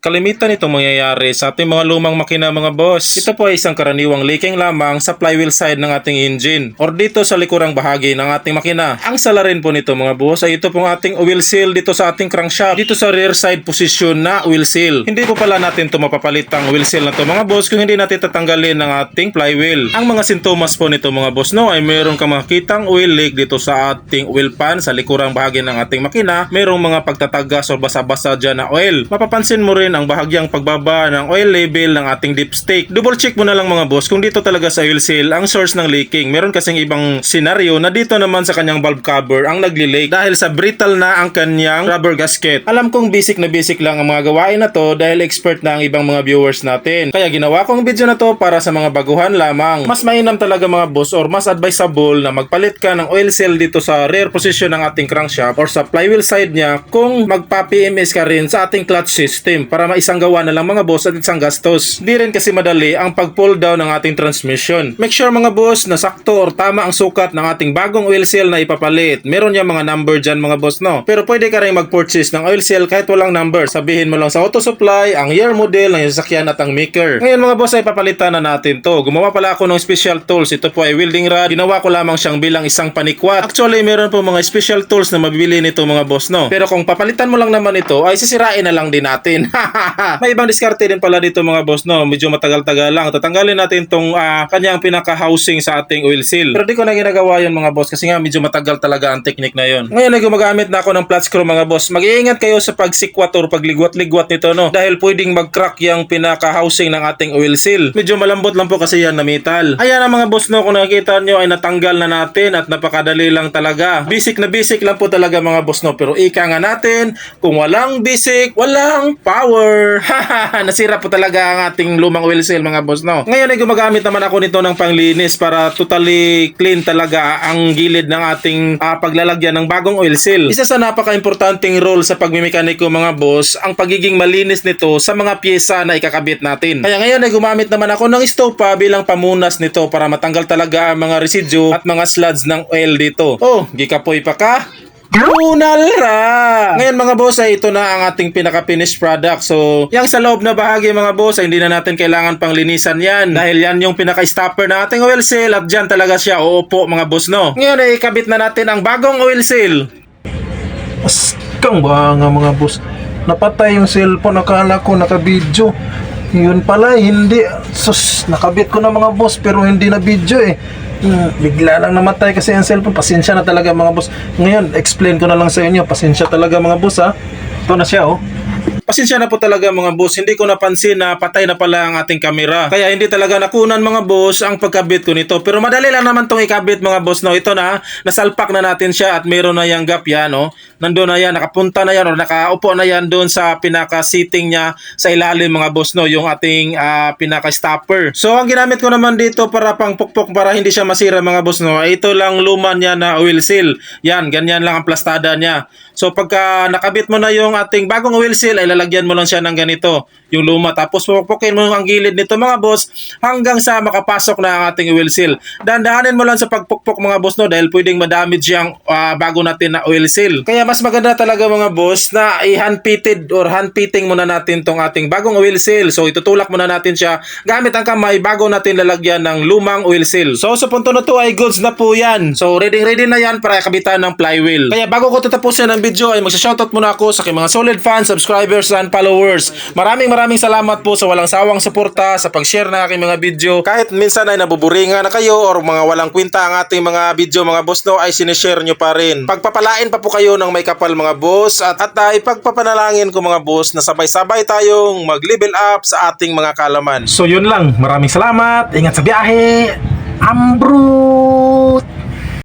Kalimitan itong mangyayari sa ating mga lumang makina mga boss. Ito po ay isang karaniwang leaking lamang sa flywheel side ng ating engine or dito sa likurang bahagi ng ating makina. Ang sala rin po nito mga boss ay ito pong ating oil seal dito sa ating crankshaft. Dito sa rear side position na oil seal. Hindi po pala natin ito mapapalit ang oil seal na to mga boss kung hindi natin tatanggalin ng ating flywheel. Ang mga sintomas po nito mga boss no ay mayroong kang makitang oil leak dito sa ating oil pan sa likurang bahagi ng ating makina. Mayroong mga pagtatagas o basa-basa dyan na oil. Mapapansin mo rin ang bahagyang pagbaba ng oil level ng ating dipstick. Double check mo na lang mga boss kung dito talaga sa oil seal ang source ng leaking. Meron kasing ibang senaryo na dito naman sa kanyang valve cover ang nagli-leak dahil sa brittle na ang kanyang rubber gasket. Alam kong basic na basic lang ang mga gawain na to dahil expert na ang ibang mga viewers natin. Kaya ginawa kong video na to para sa mga baguhan lamang. Mas mainam talaga mga boss or mas advisable na magpalit ka ng oil seal dito sa rear position ng ating crankshaft or sa flywheel side niya kung magpa-PMS ka rin sa ating clutch system para maisang gawa na lang mga boss at isang gastos. Di rin kasi madali ang pag-pull down ng ating transmission. Make sure mga boss na sakto or tama ang sukat ng ating bagong oil seal na ipapalit. Meron niya mga number dyan mga boss no. Pero pwede ka rin mag-purchase ng oil seal kahit walang number. Sabihin mo lang sa auto supply ang year model ng sasakyan at ang maker. Ngayon mga boss ay papalitan na natin to. Gumawa pala ako ng special tools. Ito po ay welding rod. Ginawa ko lamang siyang bilang isang panikwat. Actually meron po mga special tools na mabibili nito mga boss no. Pero kung papalitan mo lang naman ito ay sisirain na lang din natin. May ibang diskarte din pala dito mga boss no. Medyo matagal-tagal lang. Tatanggalin natin tong kanyang pinaka-housing sa ating oil seal. Pero di ko na ginagawa yun mga boss kasi nga medyo matagal talaga ang technique na yun. Ngayon ay gumagamit na ako ng flat screw mga boss. Mag-iingat kayo sa pagsikwat or pagligwat-ligwat nito no. Dahil pwedeng mag-crack yung pinaka-housing ng ating oil seal. Medyo malambot lang po kasi yan na metal. Ayan ang mga boss no. Kung nakikita nyo ay natanggal na natin at napakadali lang talaga. Basic na basic lang po talaga mga boss no. Pero ika nga natin, kung walang basic, walang power. Nasira po talaga ang ating lumang oil seal mga boss no. Ngayon ay gumagamit naman ako nito ng panglinis para totally clean talaga ang gilid ng ating paglalagyan ng bagong oil seal. Isa sa napaka-importanting role sa pagmimekaniko mga boss ang pagiging malinis nito sa mga pyesa na ikakabit natin. Kaya ngayon ay gumamit naman ako ng stopa bilang pamunas nito para matanggal talaga ang mga residue at mga sludge ng oil dito. Oh, gikapoy pa ka? Lunalra! Ngayon mga boss ay ito na ang ating pinaka-finished product. So, yung sa loob na bahagi mga boss ay hindi na natin kailangan pang linisan yan. Dahil yan yung pinaka-stopper ng ating oil seal at dyan talaga siya uupo mga boss no. Ngayon ay ikabit na natin ang bagong oil seal. Askang ba nga mga boss? Napatay yung cellphone, nakala ko naka-video. Yun pala, hindi. Sus, nakabit ko na mga boss pero hindi na video eh. Bigla lang namatay kasi ang cellphone. Pasensya na talaga mga boss. Ngayon, explain ko na lang sa inyo. Pasensya talaga mga boss ha. Ito na siya oh. Pasensya na po talaga mga boss, hindi ko napansin na patay na pala ang ating kamera. Kaya hindi talaga nakunan mga boss ang pagkabit ko nito. Pero madali lang naman itong ikabit mga boss. No? Ito na, nasalpak na natin siya at meron na yung gap yan. No? Nandun na yan, nakapunta na yan o nakaupo na yan doon sa pinaka-seating niya sa ilalim mga boss. No? Yung ating pinaka-stopper. So ang ginamit ko naman dito para pang pukpok para hindi siya masira mga boss. No? Ito lang luma niya na oil seal. Yan, ganyan lang ang plastada niya. So pagka nakabit mo na yung ating bagong oil seal ay lalagyan mo lang siya ng ganito, yung luma. Tapos pupukpukin mo ang gilid nito mga boss hanggang sa makapasok na ang ating oil seal. Dandahanin mo lang sa pagpukpok mga boss no dahil pwedeng madamage yung bago natin na oil seal. Kaya mas maganda talaga mga boss na i-hand-pitted or hand-pitting muna natin tong ating bagong oil seal. So itutulak muna natin siya gamit ang kamay bago natin lalagyan ng lumang oil seal. So sa punto na to ay goods na po yan. So ready na yan para kabitan ng flywheel. Kaya bago ko tatapusin ang video ay magsa-shoutout muna ako sa aking mga solid fans, subscribers and followers. Maraming salamat po sa walang sawang suporta sa pag-share ng aking mga video. Kahit minsan ay nabuburingan na kayo or mga walang kwenta ang ating mga video mga boss no ay sinishare nyo pa rin. Pagpapalain pa po kayo ng may kapal mga boss at ipagpapanalangin ko mga boss na sabay-sabay tayong mag-level up sa ating mga kalaman. So yun lang. Maraming salamat. Ingat sa biyahe. Ambro!